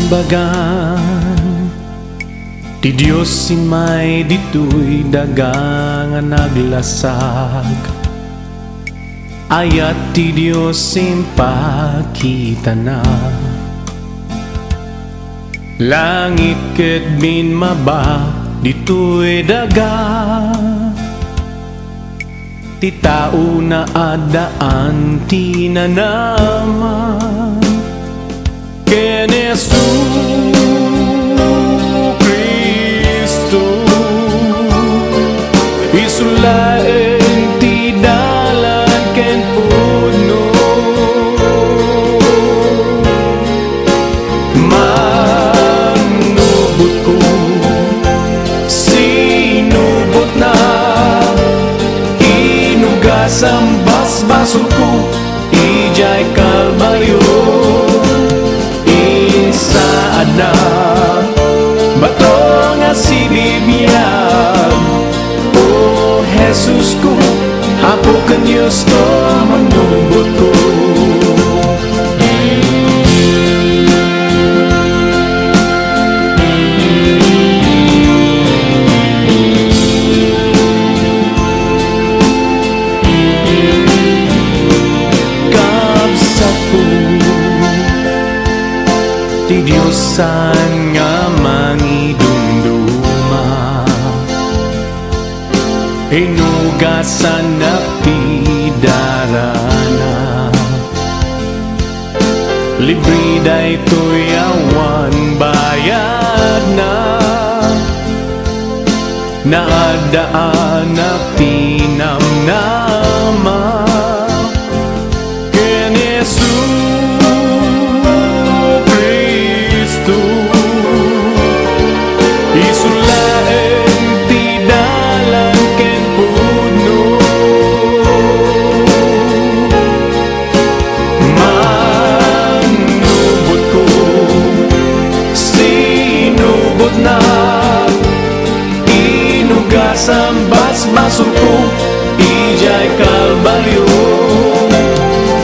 Kumbagan, ti Diyos may dito'y daga nga naglasag. Ayat ti Diyos pakita na. Langit ket binmaba dito'y daga. Ti tao na adaan ti nanaman. Ken Jesus Cristo isulaen ti dalan ken puno. Manubot ko sinubot na inugas ang basbasol ko ijay Kalbaryo. Na bato nga si Bibiyag, O Jesus ko, hapo ka Diyos ko, manubot ko. Kabsat ko ti Diyosan nga mangidumduma, hinugasan na ti darana. Libre daytoy awan bayad na, naadaan na pinamnama. Ken Jesus isulaen ti dalan ken puno. Manubot ko sinubot na inugas ang basbasol ko ijay Kalbaryo.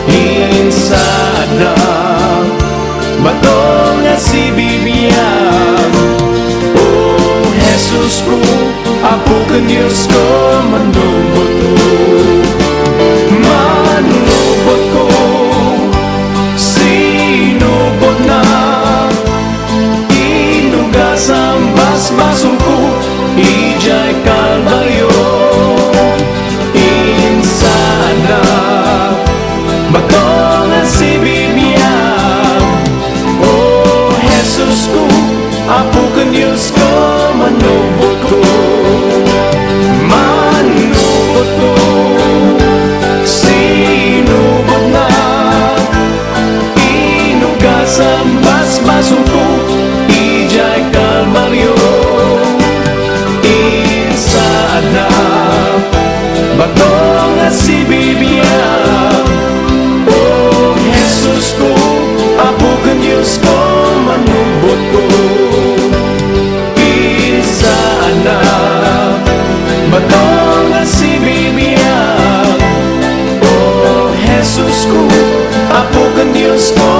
Insaad na bato nga si Bibiyag, Jesus ko, apo ka Diyos ko, manubot ko. Manubot ko sinubot na inugas ang basbasol ko ijay Kalbaryo. Insaad na bato nga si Bibiyag, O Jesus ko, apo ka Diyos ko, manubot ko. Manubot ko sinubot na inugas ang basbasol ko ijay Kalbaryo. Insaad na bato nga si Bibiyag, O Jesus ko, apo ka Diyos ko, manubot ko. Sana bato nga si Bibiyag, O Jesus ko, apo ka Diyos ko,